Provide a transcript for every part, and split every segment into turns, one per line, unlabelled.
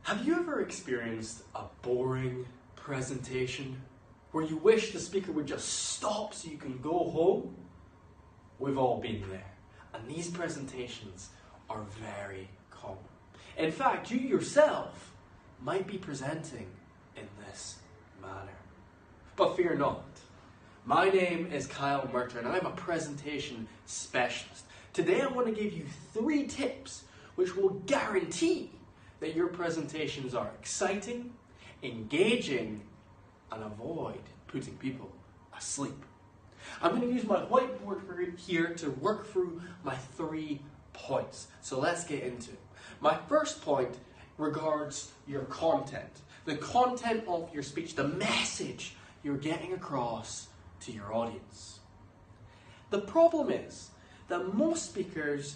Have you ever experienced a boring presentation where you wish the speaker would just stop so you can go home? We've all been there, and these presentations are very common. In fact, you yourself might be presenting in this manner. But fear not. My name is Kyle Murter and I'm a presentation specialist. Today I want to give you 3 tips which will guarantee that your presentations are exciting, engaging, and avoid putting people asleep. I'm going to use my whiteboard here to work through my 3 points. So let's get into it. My first point regards your content. The content of your speech, the message you're getting across to your audience. The problem is that most speakers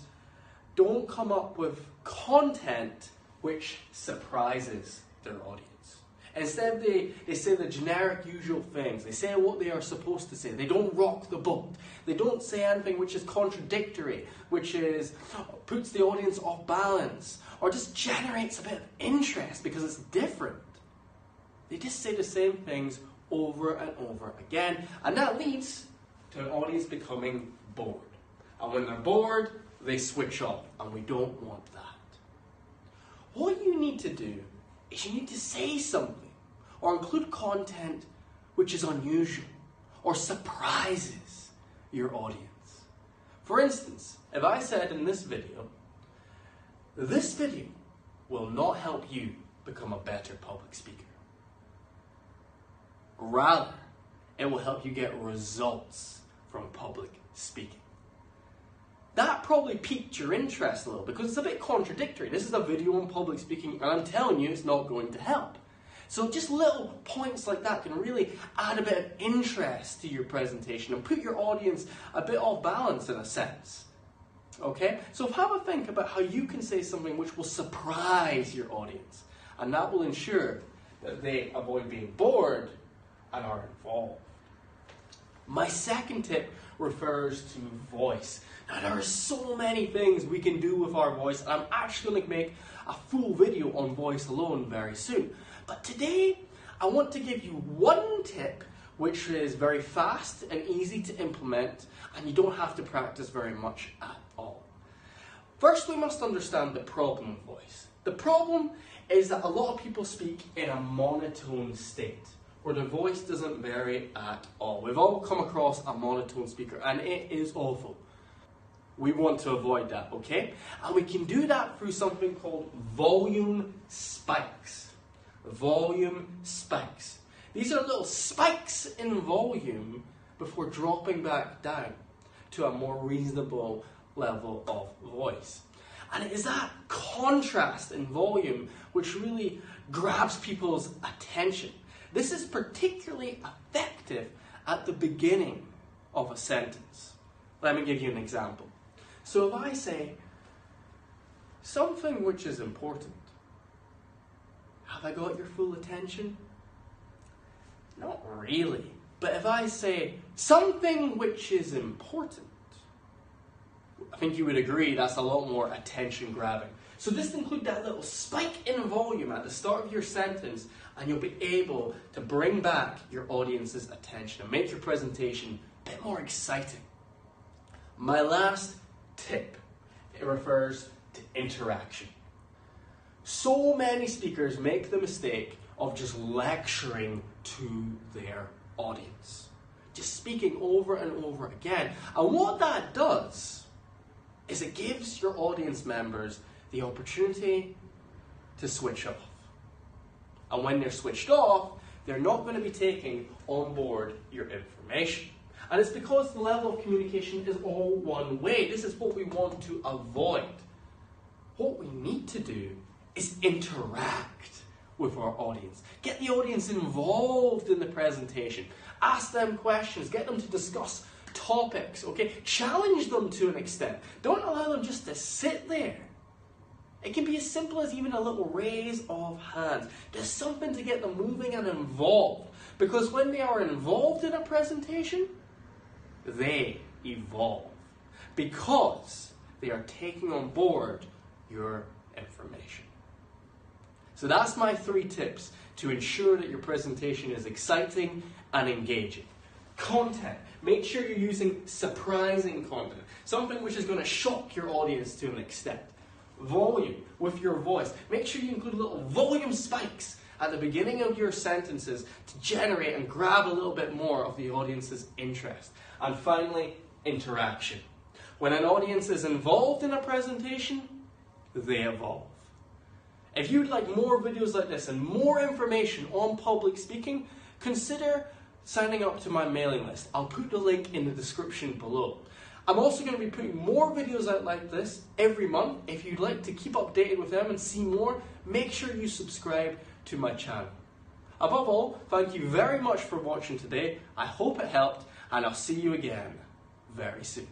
don't come up with content which surprises their audience. Instead, they say the generic usual things. They say what they are supposed to say. They don't rock the boat. They don't say anything which is contradictory, which puts the audience off balance, or just generates a bit of interest because it's different. They just say the same things over and over again, and that leads to an audience becoming bored. And when they're bored, they switch off, and we don't want that. What you need to do is you need to say something or include content which is unusual or surprises your audience. For instance, if I said in this video will not help you become a better public speaker. Rather, it will help you get results from public speaking. That probably piqued your interest a little because it's a bit contradictory. This is a video on public speaking and I'm telling you it's not going to help. So just little points like that can really add a bit of interest to your presentation and put your audience a bit off balance in a sense. Okay? So have a think about how you can say something which will surprise your audience, and that will ensure that they avoid being bored and are involved. My second tip refers to voice. Now there are so many things we can do with our voice, and I'm actually going to make a full video on voice alone very soon. But today I want to give you 1 tip which is very fast and easy to implement, and you don't have to practice very much at all. First, we must understand the problem with voice. The problem is that a lot of people speak in a monotone state, where the voice doesn't vary at all. We've all come across a monotone speaker, and it is awful. We want to avoid that, okay? And we can do that through something called volume spikes. Volume spikes. These are little spikes in volume before dropping back down to a more reasonable level of voice. And it is that contrast in volume which really grabs people's attention. This is particularly effective at the beginning of a sentence. Let me give you an example. So if I say, something which is important, have I got your full attention? Not really. But if I say, something which is important, I think you would agree that's a lot more attention grabbing. So just include that little spike in volume at the start of your sentence, and you'll be able to bring back your audience's attention and make your presentation a bit more exciting. My last tip, it refers to interaction. So many speakers make the mistake of just lecturing to their audience, just speaking over and over again. And what that does is it gives your audience members the opportunity to switch off. And when they're switched off, they're not going to be taking on board your information. And it's because the level of communication is all one way. This is what we want to avoid. What we need to do is interact with our audience. Get the audience involved in the presentation. Ask them questions. Get them to discuss topics. Okay? Challenge them to an extent. Don't allow them just to sit there. It can be as simple as even a little raise of hands. There's something to get them moving and involved. Because when they are involved in a presentation, they evolve. Because they are taking on board your information. So that's my 3 tips to ensure that your presentation is exciting and engaging. Content. Make sure you're using surprising content. Something which is going to shock your audience to an extent. Volume with your voice. Make sure you include little volume spikes at the beginning of your sentences to generate and grab a little bit more of the audience's interest. And finally, interaction. When an audience is involved in a presentation, they evolve. If you'd like more videos like this and more information on public speaking, consider signing up to my mailing list. I'll put the link in the description below. I'm also going to be putting more videos out like this every month. If you'd like to keep updated with them and see more, make sure you subscribe to my channel. Above all, thank you very much for watching today. I hope it helped, and I'll see you again very soon.